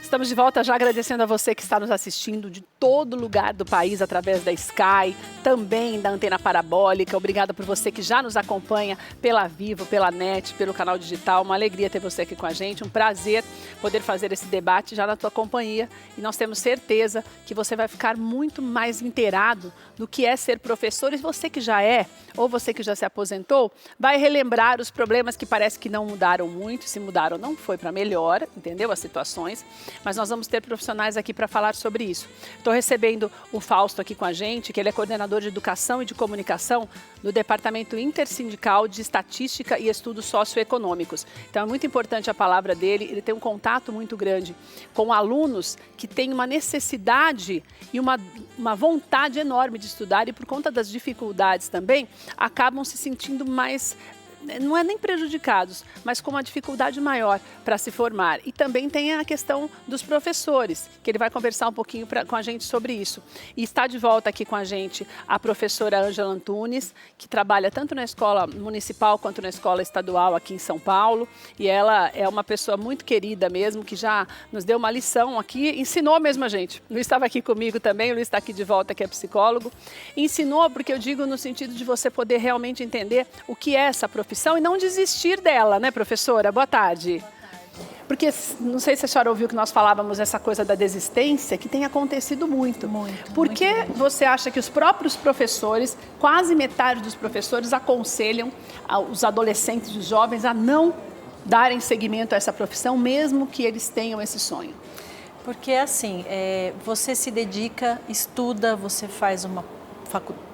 Estamos de volta já agradecendo a você que está nos assistindo de todo lugar do país através da Sky, também da antena parabólica. Obrigada por você que já nos acompanha pela Vivo, pela NET, pelo canal digital. Uma alegria ter você aqui com a gente, um prazer poder fazer esse debate já na tua companhia. E nós temos certeza que você vai ficar muito mais inteirado do que é ser professor. E você que já é, ou você que já se aposentou, vai relembrar os problemas que parece que não mudaram muito. Se mudaram, não foi para melhor, entendeu? As situações. Mas nós vamos ter profissionais aqui para falar sobre isso. Estou recebendo o Fausto aqui com a gente, que ele é coordenador de Educação e de Comunicação do Departamento Intersindical de Estatística e Estudos Socioeconômicos. Então é muito importante a palavra dele, ele tem um contato muito grande com alunos que têm uma necessidade e uma vontade enorme de estudar e por conta das dificuldades também, acabam se sentindo mais... não é nem prejudicados, mas com uma dificuldade maior para se formar. E também tem a questão dos professores, que ele vai conversar um pouquinho com a gente sobre isso. E está de volta aqui com a gente a professora Ângela Antunes, que trabalha tanto na escola municipal quanto na escola estadual aqui em São Paulo. E ela é uma pessoa muito querida mesmo, que já nos deu uma lição aqui, ensinou mesmo a gente. O Luiz estava aqui comigo também, o Luiz está aqui de volta, que é psicólogo. Ensinou, porque eu digo no sentido de você poder realmente entender o que é essa profissão e não desistir dela, né, professora? Boa tarde. Porque, não sei se a senhora ouviu que nós falávamos essa coisa da desistência, que tem acontecido muito. Por que você acha que os próprios professores, quase metade dos professores, aconselham os adolescentes, os jovens, a não darem seguimento a essa profissão, mesmo que eles tenham esse sonho? Porque, assim, você se dedica, estuda, você faz uma faculdade.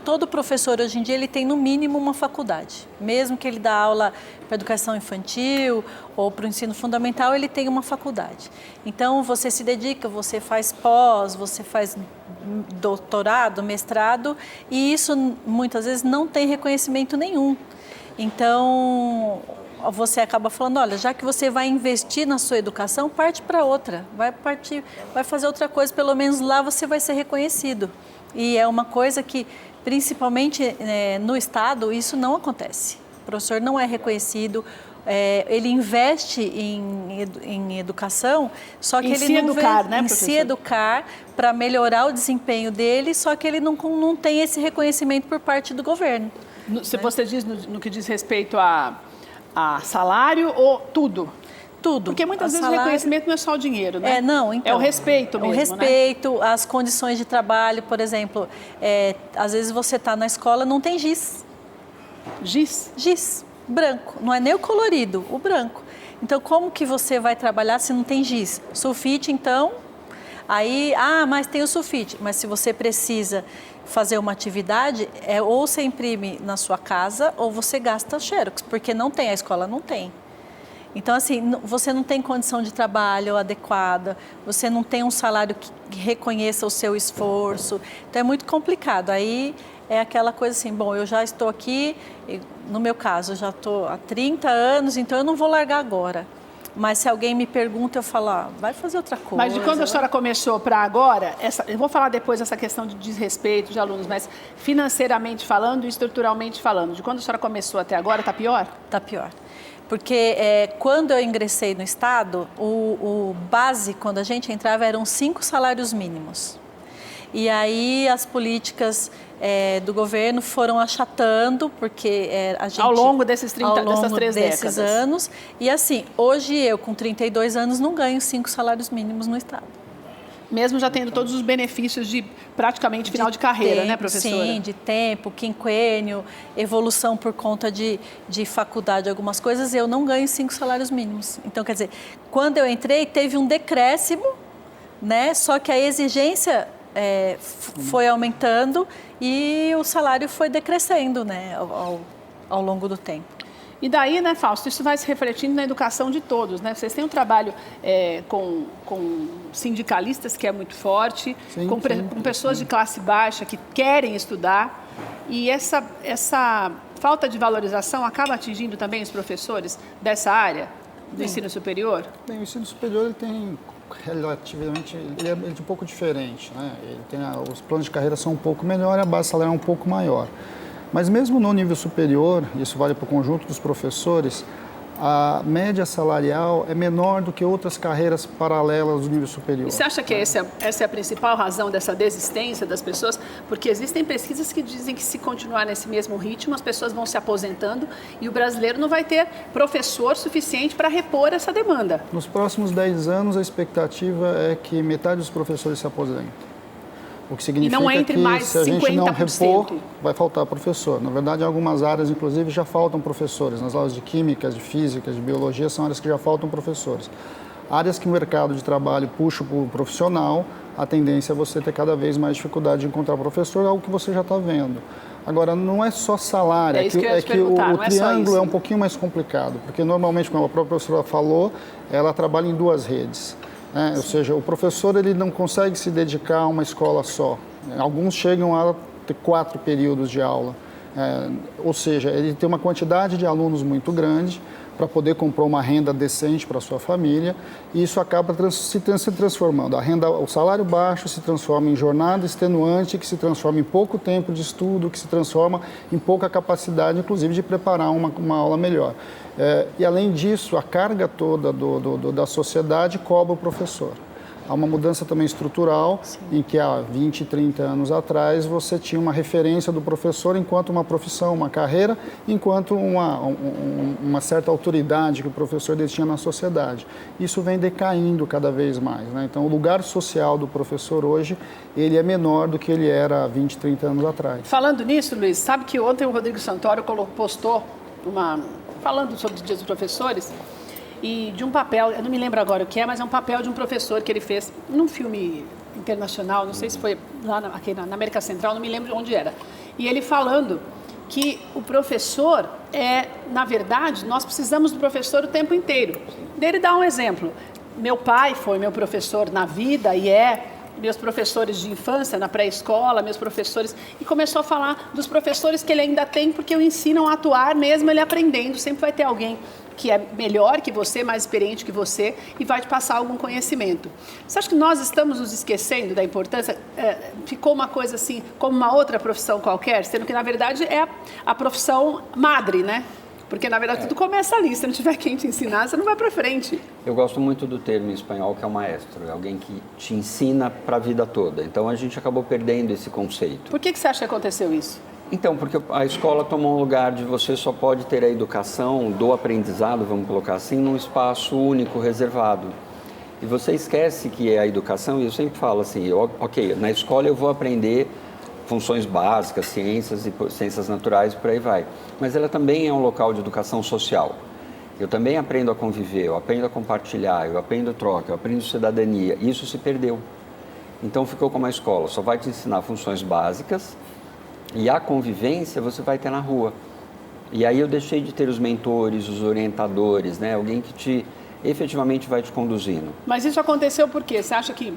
Todo professor hoje em dia ele tem no mínimo uma faculdade, mesmo que ele dá aula para educação infantil ou para o ensino fundamental, ele tem uma faculdade. Então você se dedica, você faz pós, você faz doutorado, mestrado e isso muitas vezes não tem reconhecimento nenhum. Então você acaba falando, olha, já que você vai investir na sua educação, parte para outra, vai fazer outra coisa, pelo menos lá você vai ser reconhecido. E é uma coisa que, principalmente no Estado, isso não acontece. O professor não é reconhecido, ele investe em educação, só que ele não vê em se educar para melhorar o desempenho dele, só que ele não tem esse reconhecimento por parte do governo. Se você diz no que diz respeito a salário ou tudo? Tudo. Porque muitas vezes o reconhecimento não é só o dinheiro, né? Então, é o respeito mesmo, o respeito, né? As condições de trabalho, por exemplo, às vezes você está na escola, não tem giz. Giz? Giz, branco. Não é nem o colorido, o branco. Então, como que você vai trabalhar se não tem giz? Sulfite, então, aí, mas tem o sulfite. Mas se você precisa fazer uma atividade, ou você imprime na sua casa, ou você gasta xerox, porque não tem, a escola não tem. Então, assim, você não tem condição de trabalho adequada, você não tem um salário que reconheça o seu esforço. Então, é muito complicado. Aí é aquela coisa assim, bom, eu já estou aqui, no meu caso, eu já estou há 30 anos, então eu não vou largar agora. Mas se alguém me pergunta, eu falo, vai fazer outra coisa. Mas de quando a senhora começou para agora, eu vou falar depois dessa questão de desrespeito de alunos, mas financeiramente falando e estruturalmente falando, de quando a senhora começou até agora, está pior? Está pior. Porque quando eu ingressei no Estado, o base, quando a gente entrava, eram 5 salários mínimos. E aí as políticas do governo foram achatando, porque a gente... Ao longo dessas 3 décadas. Anos. E assim, hoje eu, com 32 anos, não ganho 5 salários mínimos no Estado. Mesmo já tendo todos os benefícios de praticamente final de carreira, né, professora? Sim, de tempo, quinquênio, evolução por conta de faculdade, algumas coisas, eu não ganho 5 salários mínimos. Então, quer dizer, quando eu entrei, teve um decréscimo, né? Só que a exigência foi aumentando e o salário foi decrescendo, né, ao longo do tempo. E daí, né, Fausto, isso vai se refletindo na educação de todos, né? Vocês têm um trabalho com sindicalistas que é muito forte, com pessoas de classe baixa que querem estudar, e essa falta de valorização acaba atingindo também os professores dessa área do ensino superior? Bem, o ensino superior ele tem relativamente, ele é um pouco diferente, né? Ele tem os planos de carreira são um pouco melhor e a base salarial é um pouco maior. Mas mesmo no nível superior, isso vale para o conjunto dos professores, a média salarial é menor do que outras carreiras paralelas do nível superior. E você acha que essa é a principal razão dessa desistência das pessoas? Porque existem pesquisas que dizem que se continuar nesse mesmo ritmo, as pessoas vão se aposentando e o brasileiro não vai ter professor suficiente para repor essa demanda. Nos próximos 10 anos, a expectativa é que metade dos professores se aposentem. O que significa que se a gente não repor, vai faltar professor. Na verdade, em algumas áreas, inclusive, já faltam professores. Nas aulas de química, de física, de biologia, são áreas que já faltam professores. Áreas que o mercado de trabalho puxa para o profissional, a tendência é você ter cada vez mais dificuldade de encontrar professor, algo que você já está vendo. Agora, não é só salário, é que o triângulo é um pouquinho mais complicado, porque normalmente, como a própria professora falou, ela trabalha em duas redes. Ou seja, o professor ele não consegue se dedicar a uma escola só. Alguns chegam a ter 4 períodos de aula. Ou seja, ele tem uma quantidade de alunos muito grande para poder comprar uma renda decente para a sua família, e isso acaba se transformando. O salário baixo se transforma em jornada extenuante, que se transforma em pouco tempo de estudo, que se transforma em pouca capacidade, inclusive, de preparar uma aula melhor. E, além disso, a carga toda da sociedade cobra o professor. Há uma mudança também estrutural, sim, em que há 20, 30 anos atrás você tinha uma referência do professor enquanto uma profissão, uma carreira, enquanto uma certa autoridade que o professor detinha na sociedade. Isso vem decaindo cada vez mais, né? Então, o lugar social do professor hoje, ele é menor do que ele era há 20, 30 anos atrás. Falando nisso, Luiz, sabe que ontem o Rodrigo Santoro postou falando sobre os dias dos professores, e de um papel, eu não me lembro agora o que é, mas é um papel de um professor que ele fez num filme internacional, não sei se foi lá aqui na América Central, não me lembro onde era. E ele falando que o professor na verdade, nós precisamos do professor o tempo inteiro. Ele dá um exemplo. Meu pai foi meu professor na vida e meus professores de infância, na pré-escola, meus professores... E começou a falar dos professores que ele ainda tem, porque o ensinam a atuar mesmo ele aprendendo. Sempre vai ter alguém que é melhor que você, mais experiente que você, e vai te passar algum conhecimento. Você acha que nós estamos nos esquecendo da importância? Ficou uma coisa assim, como uma outra profissão qualquer, sendo que, na verdade, é a profissão madre, né? Porque, na verdade, tudo começa ali. Se não tiver quem te ensinar, você não vai para frente. Eu gosto muito do termo em espanhol, que é o maestro. É alguém que te ensina para a vida toda. Então, a gente acabou perdendo esse conceito. Por que você acha que aconteceu isso? Então, porque a escola tomou um lugar de você só pode ter a educação do aprendizado, vamos colocar assim, num espaço único, reservado. E você esquece que a educação, e eu sempre falo assim, ok, na escola eu vou aprender funções básicas, ciências naturais, por aí vai. Mas ela também é um local de educação social. Eu também aprendo a conviver, eu aprendo a compartilhar, eu aprendo troca, eu aprendo cidadania. Isso se perdeu. Então ficou como a escola, só vai te ensinar funções básicas e a convivência você vai ter na rua. E aí eu deixei de ter os mentores, os orientadores, né? Alguém que efetivamente vai te conduzindo. Mas isso aconteceu por quê? Você acha que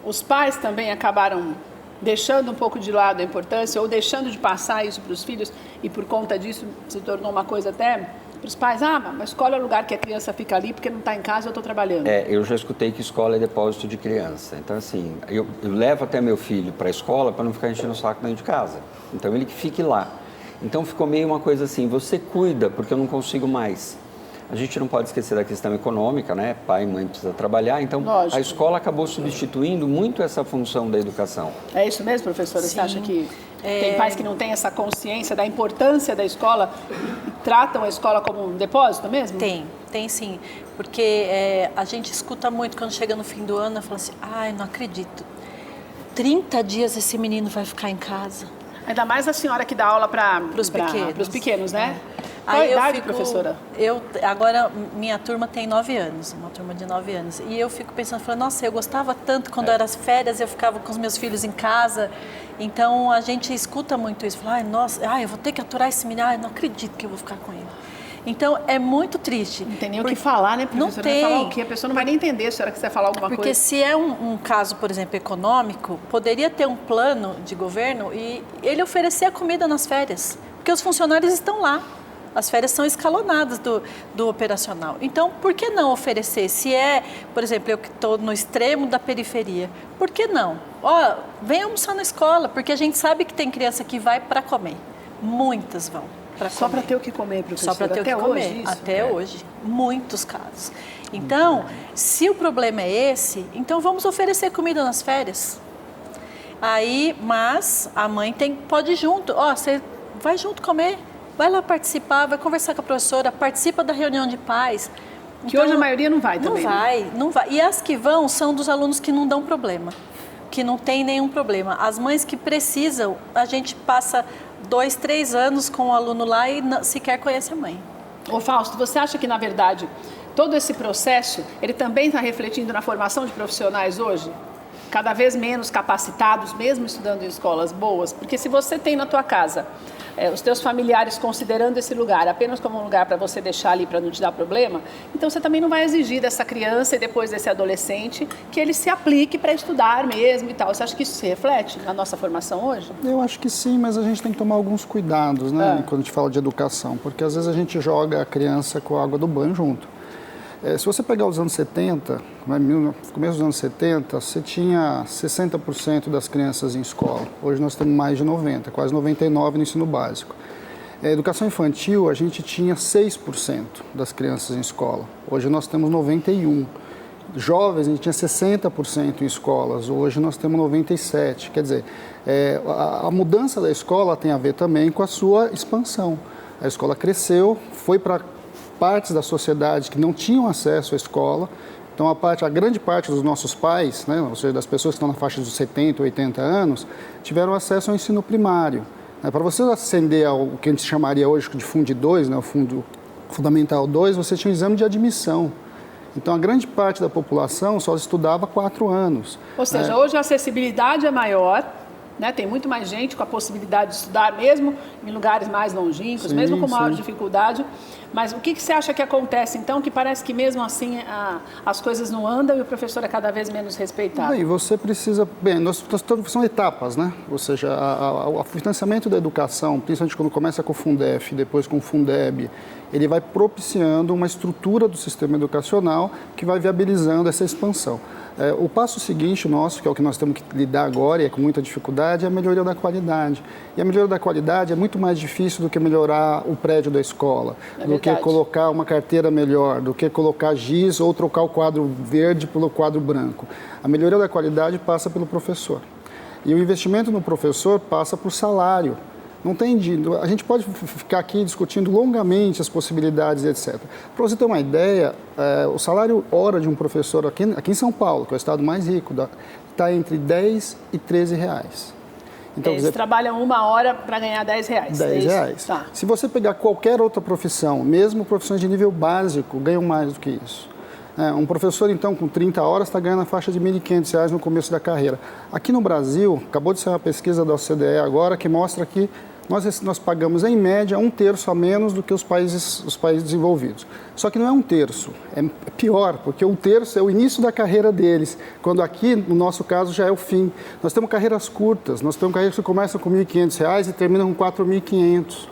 os pais também acabaram deixando um pouco de lado a importância ou deixando de passar isso para os filhos e por conta disso se tornou uma coisa até para os pais, mas escola é o lugar que a criança fica ali porque não está em casa e eu estou trabalhando. Eu já escutei que escola é depósito de criança. Então, assim, eu levo até meu filho para a escola para não ficar enchendo o saco dentro de casa. Então, ele que fique lá. Então, ficou meio uma coisa assim, você cuida porque eu não consigo mais. A gente não pode esquecer da questão econômica, né? Pai e mãe precisam trabalhar, então lógico, a escola acabou substituindo muito essa função da educação. É isso mesmo, professora? Sim. Você acha que tem pais que não têm essa consciência da importância da escola e tratam a escola como um depósito mesmo? Tem sim, porque a gente escuta muito quando chega no fim do ano, fala assim, não acredito, 30 dias esse menino vai ficar em casa. Ainda mais a senhora que dá aula para os pequenos, né? Qual a idade, professora? Agora, minha turma tem 9 anos, uma turma de 9 anos. E eu fico pensando, nossa, eu gostava tanto quando eram as férias, eu ficava com os meus filhos em casa. Então, a gente escuta muito isso. Fala, eu vou ter que aturar esse menino, não acredito que eu vou ficar com ele. Então, é muito triste. Não tem nem o que falar, né, professora? Não tem. Vai falar o quê? A pessoa não vai nem entender se ela quiser falar alguma coisa. Porque se é um caso, por exemplo, econômico, poderia ter um plano de governo e ele oferecer a comida nas férias. Porque os funcionários estão lá. As férias são escalonadas do operacional. Então, por que não oferecer? Se por exemplo, eu que estou no extremo da periferia, por que não? Vem almoçar na escola, porque a gente sabe que tem criança que vai para comer. Muitas vão. Só para ter o que comer, professora? Só para ter o que comer, até hoje. Muitos casos. Então, se o problema é esse, então vamos oferecer comida nas férias. Aí, mas a mãe pode ir junto. Você vai junto comer, vai lá participar, vai conversar com a professora, participa da reunião de pais. Que hoje a maioria não vai também. Não vai. E as que vão são dos alunos que não dão problema, que não tem nenhum problema. As mães que precisam, a gente passa 2, 3 anos com o aluno lá e sequer conhece a mãe. Ô Fausto, você acha que, na verdade, todo esse processo, ele também está refletindo na formação de profissionais hoje? Cada vez menos capacitados, mesmo estudando em escolas boas? Porque se você tem na tua casa os teus familiares considerando esse lugar apenas como um lugar para você deixar ali para não te dar problema, então você também não vai exigir dessa criança e depois desse adolescente que ele se aplique para estudar mesmo e tal. Você acha que isso se reflete na nossa formação hoje? Eu acho que sim, mas a gente tem que tomar alguns cuidados, né, quando a gente fala de educação, porque às vezes a gente joga a criança com a água do banho junto. Se você pegar os anos 70, no começo dos anos 70, você tinha 60% das crianças em escola. Hoje nós temos mais de 90%, quase 99% no ensino básico. Educação infantil, a gente tinha 6% das crianças em escola. Hoje nós temos 91%. Jovens, a gente tinha 60% em escolas. Hoje nós temos 97%. Quer dizer, a mudança da escola tem a ver também com a sua expansão. A escola cresceu, foi para partes da sociedade que não tinham acesso à escola. Então, a grande parte dos nossos pais, né, ou seja, das pessoas que estão na faixa dos 70, 80 anos, tiveram acesso ao ensino primário. Para você ascender ao que a gente chamaria hoje de Fundo 2, né, o Fundo Fundamental 2, você tinha um exame de admissão. Então, a grande parte da população só estudava 4 anos. Ou seja, hoje a acessibilidade é maior, né? Tem muito mais gente com a possibilidade de estudar, mesmo em lugares mais longínquos, mesmo com maior dificuldade. Mas o que você acha que acontece, então, que parece que mesmo assim as coisas não andam e o professor é cada vez menos respeitado? E você precisa... Bem, são etapas, né? Ou seja, o financiamento da educação, principalmente quando começa com o Fundef, depois com o Fundeb, ele vai propiciando uma estrutura do sistema educacional que vai viabilizando essa expansão. O passo seguinte nosso, que é o que nós temos que lidar agora e é com muita dificuldade, é a melhoria da qualidade. E a melhoria da qualidade é muito mais difícil do que melhorar o prédio da escola, do que colocar uma carteira melhor, do que colocar giz ou trocar o quadro verde pelo quadro branco. A melhoria da qualidade passa pelo professor. E o investimento no professor passa por salário. Não tem, a gente pode ficar aqui discutindo longamente as possibilidades, etc. Para você ter uma ideia, o salário hora de um professor aqui em São Paulo, que é o estado mais rico, está entre 10 e 13 reais. Então, eles trabalham 1 hora para ganhar 10 reais. 10 reais. Tá. Se você pegar qualquer outra profissão, mesmo profissões de nível básico, ganham mais do que isso. Um professor, então, com 30 horas, está ganhando a faixa de R$ 1.500 no começo da carreira. Aqui no Brasil, acabou de sair uma pesquisa da OCDE agora que mostra que nós pagamos, em média, 1/3 a menos do que os países desenvolvidos. Só que não é 1/3, é pior, porque 1/3 é o início da carreira deles, quando aqui, no nosso caso, já é o fim. Nós temos carreiras curtas, nós temos carreiras que começam com R$ 1.500 e terminam com R$ 4.500.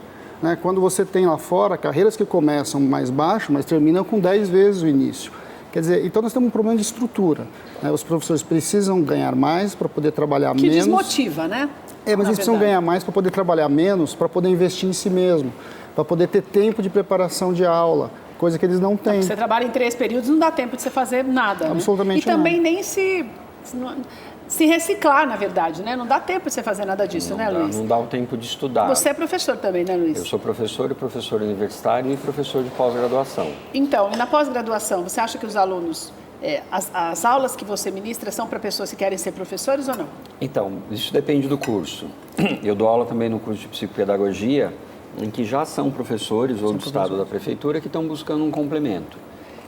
Quando você tem lá fora carreiras que começam mais baixo, mas terminam com 10 vezes o início. Quer dizer, então nós temos um problema de estrutura. Os professores precisam ganhar mais para poder trabalhar menos. Que desmotiva, né? Mas eles precisam ganhar mais para poder trabalhar menos, para poder investir em si mesmo, para poder ter tempo de preparação de aula, coisa que eles não têm. Você trabalha em 3 períodos, não dá tempo de você fazer nada. Absolutamente nada. E também nada. Nem se reciclar, na verdade, né? Não dá tempo de você fazer nada disso, né, Luiz? Não dá o tempo de estudar. Você é professor também, né, Luiz? Eu sou professor universitário e professor de pós-graduação. Então, e na pós-graduação, você acha que os alunos... as aulas que você ministra são para pessoas que querem ser professores ou não? Então, isso depende do curso. Eu dou aula também no curso de psicopedagogia, em que já são professores ou do estado da prefeitura que estão buscando um complemento.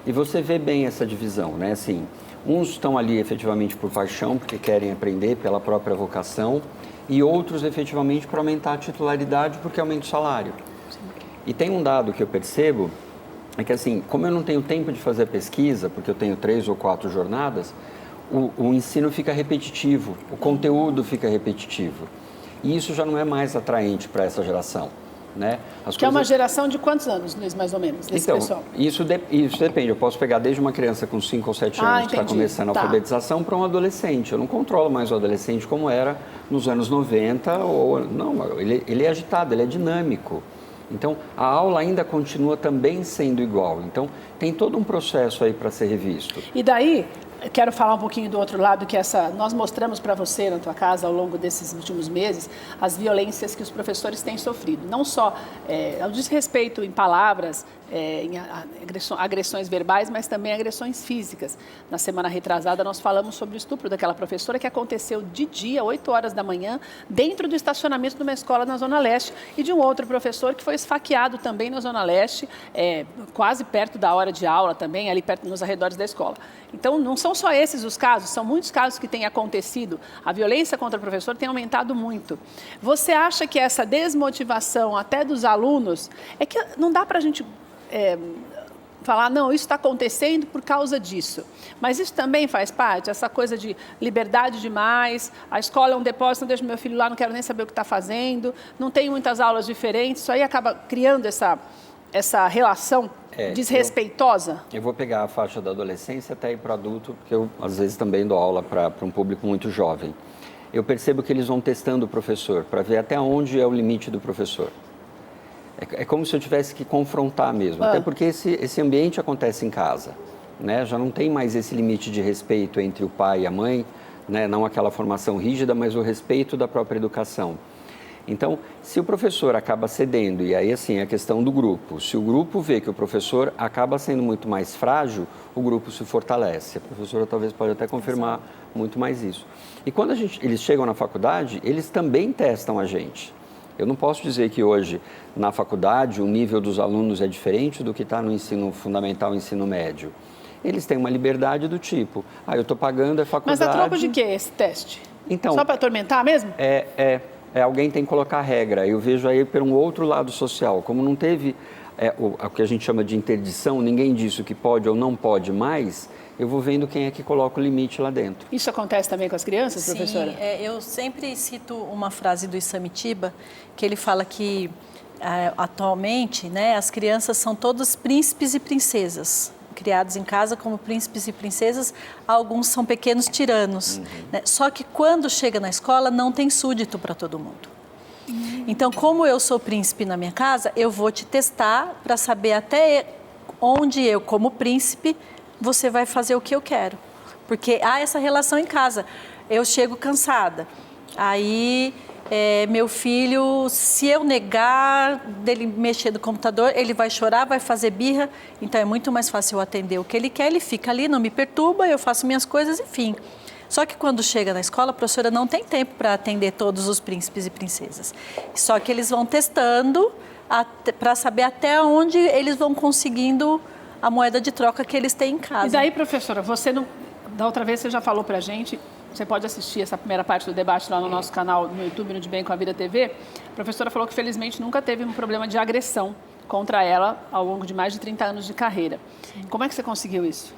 E você vê bem essa divisão, né? Assim, uns estão ali efetivamente por paixão, porque querem aprender pela própria vocação, e outros efetivamente para aumentar a titularidade, porque aumenta o salário. Sim. E tem um dado que eu percebo, é que assim, como eu não tenho tempo de fazer pesquisa, porque eu tenho 3 ou 4 jornadas, o ensino fica repetitivo, o conteúdo fica repetitivo. E isso já não é mais atraente para essa geração. Né? Que é uma geração de quantos anos, Luiz, mais ou menos, desse pessoal? Isso depende. Eu posso pegar desde uma criança com 5 ou 7 anos que está começando a alfabetização para um adolescente. Eu não controlo mais o adolescente como era nos anos 90. Não, ele é agitado, ele é dinâmico. Então, a aula ainda continua também sendo igual. Então, tem todo um processo aí para ser revisto. E daí, quero falar um pouquinho do outro lado, que nós mostramos para você na tua casa ao longo desses últimos meses as violências que os professores têm sofrido. Não só ao desrespeito em palavras, em agressões verbais, mas também agressões físicas. Na semana retrasada, nós falamos sobre o estupro daquela professora que aconteceu de dia, 8 horas da manhã, dentro do estacionamento de uma escola na Zona Leste, e de um outro professor que foi esfaqueado também na Zona Leste, quase perto da hora de aula também, ali perto nos arredores da escola. Então, não são só esses os casos, são muitos casos que têm acontecido. A violência contra o professor tem aumentado muito. Você acha que essa desmotivação até dos alunos, é que não dá para a gente falar, não, isso está acontecendo por causa disso. Mas isso também faz parte, essa coisa de liberdade demais, a escola é um depósito, não deixo meu filho lá, não quero nem saber o que está fazendo, não tem muitas aulas diferentes, isso aí acaba criando essa relação desrespeitosa? Eu vou pegar a faixa da adolescência até ir para o adulto, porque eu, às vezes, também dou aula para um público muito jovem. Eu percebo que eles vão testando o professor, para ver até onde é o limite do professor. É como se eu tivesse que confrontar mesmo, até porque esse ambiente acontece em casa, né? Já não tem mais esse limite de respeito entre o pai e a mãe, né? Não aquela formação rígida, mas o respeito da própria educação. Então, se o professor acaba cedendo, e aí assim, a questão do grupo, se o grupo vê que o professor acaba sendo muito mais frágil, o grupo se fortalece. A professora talvez pode até confirmar muito mais isso. E quando eles chegam na faculdade, eles também testam a gente. Eu não posso dizer que hoje, na faculdade, o nível dos alunos é diferente do que está no ensino fundamental e ensino médio. Eles têm uma liberdade do tipo, eu estou pagando a faculdade... Mas a troco de quê esse teste? Então, só para atormentar mesmo? Alguém tem que colocar regra. Eu vejo aí por um outro lado social. Como não teve o que a gente chama de interdição, ninguém disse o que pode ou não pode mais, eu vou vendo quem é que coloca o limite lá dentro. Isso acontece também com as crianças, Sim, professora? Eu sempre cito uma frase do Isamitiba, que ele fala que atualmente, né, as crianças são todos príncipes e princesas, criados em casa como príncipes e princesas, alguns são pequenos tiranos. Né? Só que quando chega na escola não tem súdito para todo mundo. Então, como eu sou príncipe na minha casa, eu vou te testar para saber até onde eu, como príncipe, você vai fazer o que eu quero. Porque há essa relação em casa. Eu chego cansada, aí meu filho, se eu negar dele mexer no computador, ele vai chorar, vai fazer birra, então é muito mais fácil eu atender o que ele quer, ele fica ali, não me perturba, eu faço minhas coisas, enfim. Só que quando chega na escola, a professora não tem tempo para atender todos os príncipes e princesas. Só que eles vão testando para saber até onde eles vão conseguindo a moeda de troca que eles têm em casa. E daí, professora, você não... Da outra vez você já falou pra gente, você pode assistir essa primeira parte do debate lá no nosso canal no YouTube, no De Bem com a Vida TV. A professora falou que felizmente nunca teve um problema de agressão contra ela ao longo de mais de 30 anos de carreira. Como é que você conseguiu isso?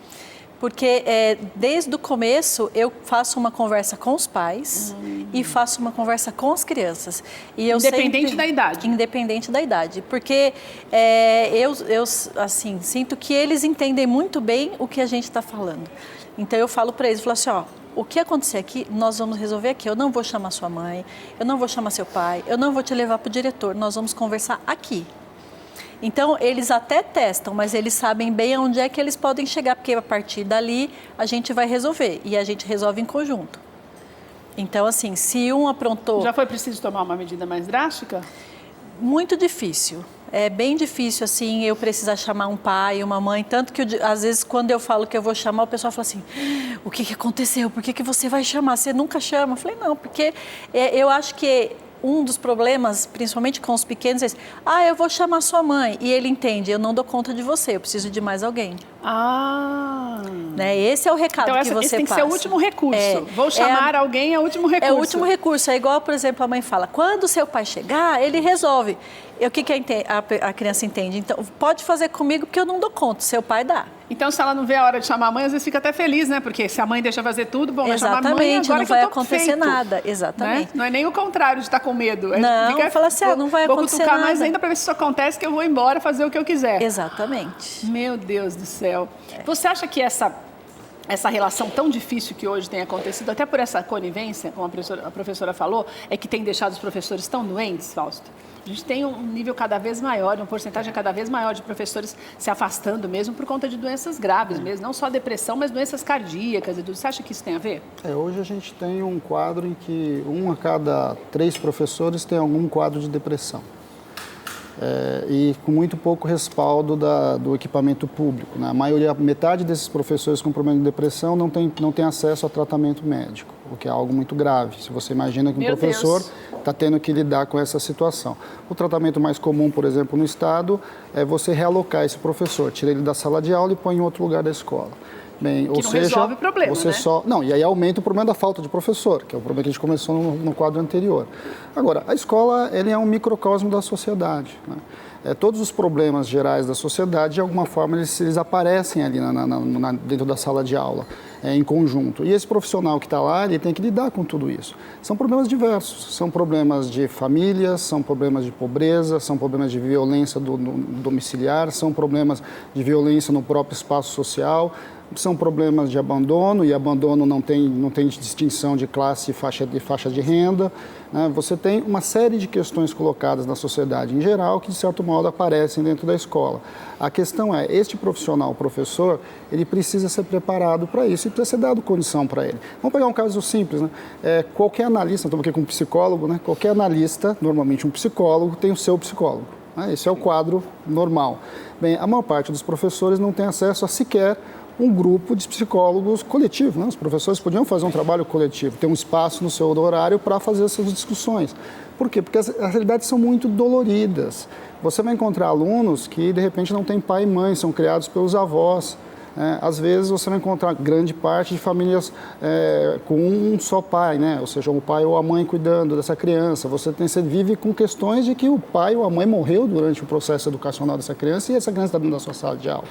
Porque desde o começo eu faço uma conversa com os pais e faço uma conversa com as crianças. E eu independente da idade? Independente da idade. Porque eu assim, sinto que eles entendem muito bem o que a gente está falando. Então eu falo para eles, falo assim, o que acontecer aqui, nós vamos resolver aqui. Eu não vou chamar sua mãe, eu não vou chamar seu pai, eu não vou te levar para o diretor, nós vamos conversar aqui. Então, eles até testam, mas eles sabem bem aonde é que eles podem chegar, porque a partir dali a gente vai resolver, e a gente resolve em conjunto. Então, assim, se um aprontou... Já foi preciso tomar uma medida mais drástica? Muito difícil. É bem difícil, assim, eu precisar chamar um pai, uma mãe, tanto que às vezes quando eu falo que eu vou chamar, o pessoal fala assim, o que aconteceu? Por que você vai chamar? Você nunca chama? Eu falei, não, porque eu acho que um dos problemas, principalmente com os pequenos, é eu vou chamar sua mãe. E ele entende, eu não dou conta de você, eu preciso de mais alguém. Né? Esse é o recado que você passa. Esse tem que ser o último recurso. Vou chamar alguém, é o último recurso. É o último recurso. É igual, por exemplo, a mãe fala, quando seu pai chegar, ele resolve. O que a criança entende? Então, pode fazer comigo porque eu não dou conta, seu pai dá. Então, se ela não vê a hora de chamar a mãe, às vezes fica até feliz, né? Porque se a mãe deixa fazer tudo, bom, vai chamar a mãe, agora não que vai eu tô acontecer feito, nada. Exatamente. Né? Não é nem o contrário de estar com medo. Não, fala assim, não vai acontecer nada. Vou cutucar mais ainda para ver se isso acontece, que eu vou embora fazer o que eu quiser. Exatamente. Meu Deus do céu. Você acha que essa essa relação tão difícil que hoje tem acontecido, até por essa conivência, como a professora falou, é que tem deixado os professores tão doentes, Fausto? A gente tem um nível cada vez maior, uma porcentagem cada vez maior de professores se afastando mesmo por conta de doenças graves mesmo, não só depressão, mas doenças cardíacas e tudo. Você acha que isso tem a ver? Hoje a gente tem um quadro em que 1 a cada 3 professores tem algum quadro de depressão. E com muito pouco respaldo do equipamento público, né? Metade desses professores com problema de depressão não tem acesso a tratamento médico, o que é algo muito grave. Se você imagina que um professor está tendo que lidar com essa situação. O tratamento mais comum, por exemplo, no estado, é você realocar esse professor, tira ele da sala de aula e põe em outro lugar da escola. Bem, que não resolve o problema, você né? Não, e aí aumenta o problema da falta de professor, que é o problema que a gente começou no quadro anterior. Agora, a escola ele é um microcosmo da sociedade, né? Todos os problemas gerais da sociedade, de alguma forma, eles aparecem ali dentro da sala de aula, em conjunto. E esse profissional que está lá, ele tem que lidar com tudo isso. São problemas diversos, são problemas de famílias, são problemas de pobreza, são problemas de violência domiciliar, são problemas de violência no próprio espaço social, são problemas de abandono, e abandono não tem distinção de classe e faixa de renda, né? Você tem uma série de questões colocadas na sociedade em geral que, de certo modo, aparecem dentro da escola. A questão é, este profissional, o professor, ele precisa ser preparado para isso e precisa ser dado condição para ele. Vamos pegar um caso simples, né? Qualquer analista, estou aqui com um psicólogo, né? Qualquer analista, normalmente um psicólogo, tem o seu psicólogo. Esse é o quadro normal. Bem, a maior parte dos professores não tem acesso a sequer um grupo de psicólogos coletivo, né? Os professores podiam fazer um trabalho coletivo, ter um espaço no seu horário para fazer essas discussões. Por quê? Porque as realidades são muito doloridas. Você vai encontrar alunos que, de repente, não têm pai e mãe, são criados pelos avós. Às vezes, você vai encontrar grande parte de famílias com um só pai, né? Ou seja, o pai ou a mãe cuidando dessa criança. Você vive com questões de que o pai ou a mãe morreu durante o processo educacional dessa criança e essa criança está dentro da sua sala de aula.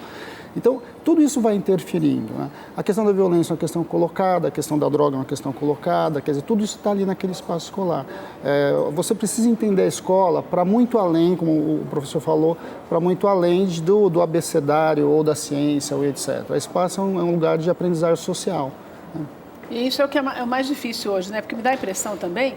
Então, tudo isso vai interferindo, né? A questão da violência é uma questão colocada, a questão da droga é uma questão colocada, quer dizer, tudo isso está ali naquele espaço escolar. Você precisa entender a escola para muito além, como o professor falou, para muito além do abecedário ou da ciência ou etc. O espaço é um lugar de aprendizagem social, né? E isso é o que é o mais difícil hoje, né? Porque me dá a impressão também,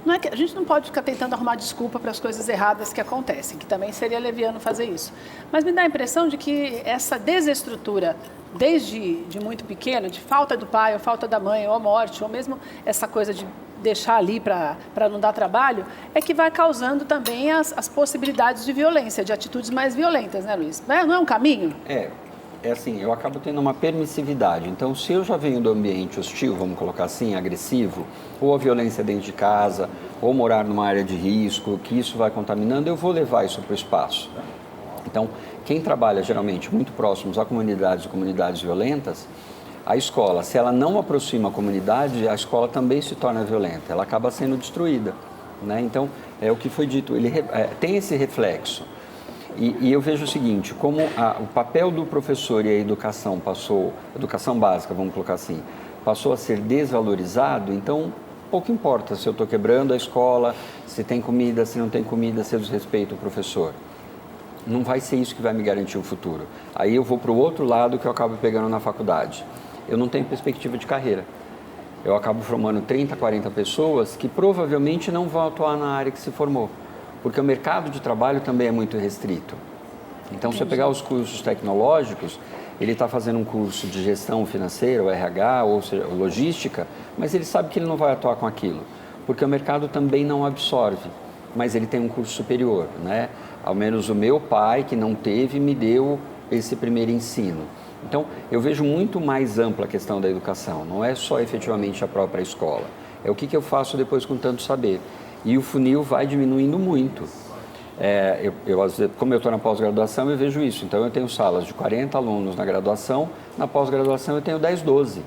não é que a gente não pode ficar tentando arrumar desculpa para as coisas erradas que acontecem, que também seria leviano fazer isso. Mas me dá a impressão de que essa desestrutura, desde muito pequeno, de falta do pai, ou falta da mãe, ou a morte, ou mesmo essa coisa de deixar ali para não dar trabalho, é que vai causando também as possibilidades de violência, de atitudes mais violentas, né, Luiz? Não é um caminho? É assim, eu acabo tendo uma permissividade. Então, se eu já venho do ambiente hostil, vamos colocar assim, agressivo, ou a violência dentro de casa, ou morar numa área de risco, que isso vai contaminando, eu vou levar isso para o espaço. Então, quem trabalha geralmente muito próximos a comunidades e comunidades violentas, a escola, se ela não aproxima a comunidade, a escola também se torna violenta, ela acaba sendo destruída, né? Então, é o que foi dito, tem esse reflexo. E eu vejo o seguinte, como o papel do professor e a educação educação básica, vamos colocar assim, passou a ser desvalorizado, então pouco importa se eu estou quebrando a escola, se tem comida, se não tem comida, se eu desrespeito o professor. Não vai ser isso que vai me garantir o futuro. Aí eu vou para o outro lado que eu acabo pegando na faculdade. Eu não tenho perspectiva de carreira. Eu acabo formando 30, 40 pessoas que provavelmente não vão atuar na área que se formou. Porque o mercado de trabalho também é muito restrito. Então, se eu pegar os cursos tecnológicos, ele está fazendo um curso de gestão financeira, ou RH, ou seja, logística, mas ele sabe que ele não vai atuar com aquilo, porque o mercado também não absorve, mas ele tem um curso superior, né? Ao menos o meu pai, que não teve, me deu esse primeiro ensino. Então, eu vejo muito mais ampla a questão da educação, não é só efetivamente a própria escola, é o que eu faço depois com tanto saber. E o funil vai diminuindo muito. Como eu estou na pós-graduação, eu vejo isso. Então, eu tenho salas de 40 alunos na graduação, na pós-graduação eu tenho 10, 12.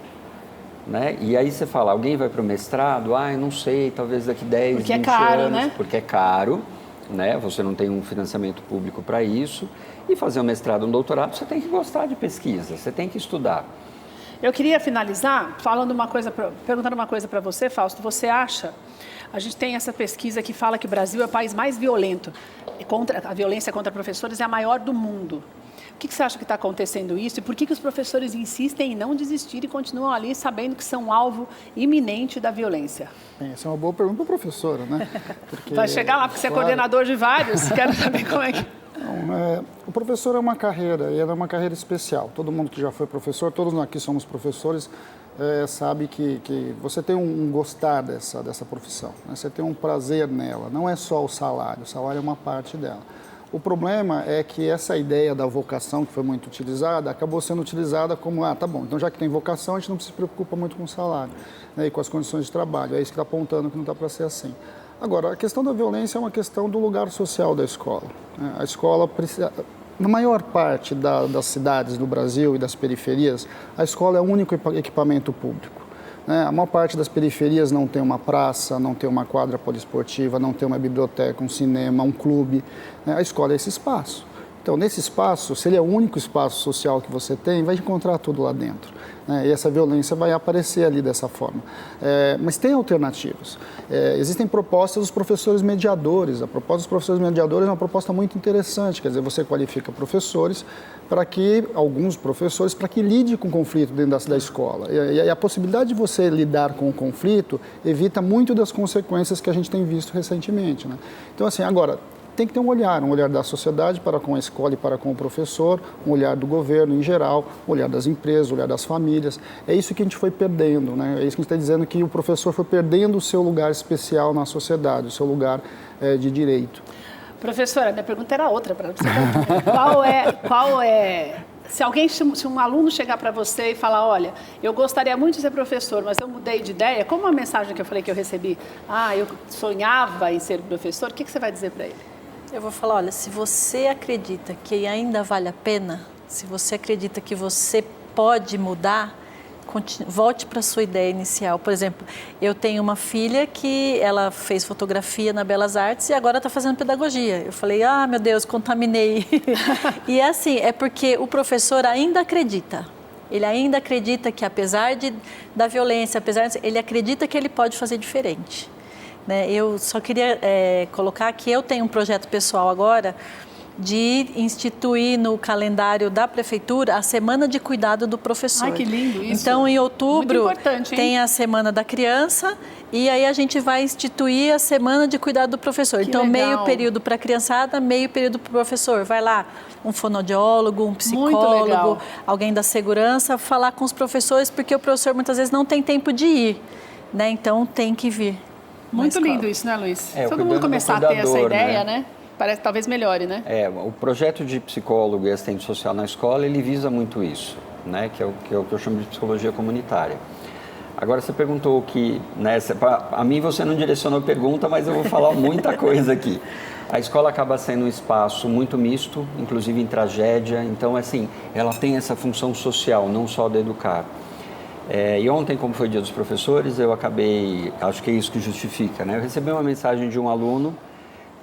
Né? E aí você fala, alguém vai para o mestrado? Eu não sei, talvez daqui 10, porque 20 é caro, anos. Né? Porque é caro, né? Você não tem um financiamento público para isso. E fazer um mestrado, um doutorado, você tem que gostar de pesquisa, você tem que estudar. Eu queria finalizar perguntando uma coisa para você, Fausto. Você acha... A gente tem essa pesquisa que fala que o Brasil é o país mais violento. A violência contra professores é a maior do mundo. O que você acha que está acontecendo isso e por que os professores insistem em não desistir e continuam ali sabendo que são alvo iminente da violência? Bem, essa é uma boa pergunta para a professora, né? Porque, Vai chegar lá, porque você é coordenador de vários, quero saber como é que... Não, o professor é uma carreira, e ela é uma carreira especial. Todo mundo que já foi professor, todos nós aqui somos professores, sabe que você tem um gostar dessa profissão, né? Você tem um prazer nela, não é só o salário é uma parte dela. O problema é que essa ideia da vocação, que foi muito utilizada, acabou sendo utilizada como, tá bom, então já que tem vocação, a gente não se preocupa muito com o salário, né, e com as condições de trabalho. É isso que está apontando que não está para ser assim. Agora, a questão da violência é uma questão do lugar social da escola, né? A escola precisa... Na maior parte das cidades do Brasil e das periferias, a escola é o único equipamento público, né? A maior parte das periferias não tem uma praça, não tem uma quadra poliesportiva, não tem uma biblioteca, um cinema, um clube, né? A escola é esse espaço. Então, nesse espaço, se ele é o único espaço social que você tem, vai encontrar tudo lá dentro, né? E essa violência vai aparecer ali dessa forma. Mas tem alternativas. Existem propostas dos professores mediadores. A proposta dos professores mediadores é uma proposta muito interessante. Quer dizer, você qualifica professores alguns professores, para que lide com o conflito dentro da escola. E a possibilidade de você lidar com o conflito evita muito das consequências que a gente tem visto recentemente, né? Então, assim, agora... Tem que ter um olhar da sociedade para com a escola e para com o professor, um olhar do governo em geral, um olhar das empresas, um olhar das famílias. É isso que a gente foi perdendo, né? É isso que a gente está dizendo, que o professor foi perdendo o seu lugar especial na sociedade, o seu lugar de direito. Professora, minha pergunta era outra para você. Se um aluno chegar para você e falar, olha, eu gostaria muito de ser professor, mas eu mudei de ideia, como a mensagem que eu falei que eu recebi, eu sonhava em ser professor, o que você vai dizer para ele? Eu vou falar, olha, se você acredita que ainda vale a pena, se você acredita que você pode mudar, volte para a sua ideia inicial. Por exemplo, eu tenho uma filha que ela fez fotografia na Belas Artes e agora está fazendo pedagogia. Eu falei, meu Deus, contaminei. E é assim, é porque o professor ainda acredita. Ele ainda acredita que apesar da violência, ele acredita que ele pode fazer diferente. Né? Eu só queria colocar que eu tenho um projeto pessoal agora de instituir no calendário da prefeitura a Semana de Cuidado do Professor. Ai, que lindo isso. Então, em outubro, tem hein? a Semana da Criança e aí a gente vai instituir a Semana de Cuidado do Professor. Que então, legal. Meio período para a criançada, meio período para o professor. Vai lá um fonoaudiólogo, um psicólogo, alguém da segurança, falar com os professores, porque o professor muitas vezes não tem tempo de ir, né? Então, tem que vir. Muito lindo isso, né, Luiz? Todo mundo cuidando começar do a ter essa cuidador, ideia, né? Parece que talvez melhore, né? O projeto de psicólogo e assistente social na escola, ele visa muito isso, né? Que é o que eu chamo de psicologia comunitária. Agora, você perguntou que, né, a mim você não direcionou a pergunta, mas eu vou falar muita coisa aqui. A escola acaba sendo um espaço muito misto, inclusive em tragédia, então, assim, ela tem essa função social, não só de educar. E ontem, como foi o Dia dos Professores, eu acabei, acho que é isso que justifica, né? Eu recebi uma mensagem de um aluno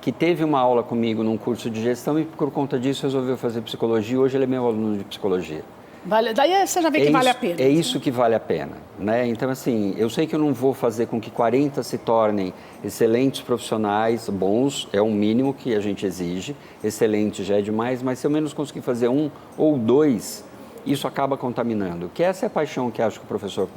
que teve uma aula comigo num curso de gestão e por conta disso resolveu fazer psicologia. Hoje ele é meu aluno de psicologia. Daí você já vê que vale a pena. É isso que vale a pena, né? Então, assim, eu sei que eu não vou fazer com que 40 se tornem excelentes profissionais, bons, é o mínimo que a gente exige, excelente já é demais, mas se eu menos conseguir fazer 1 ou 2, isso acaba contaminando, que essa é a paixão que acho que o professor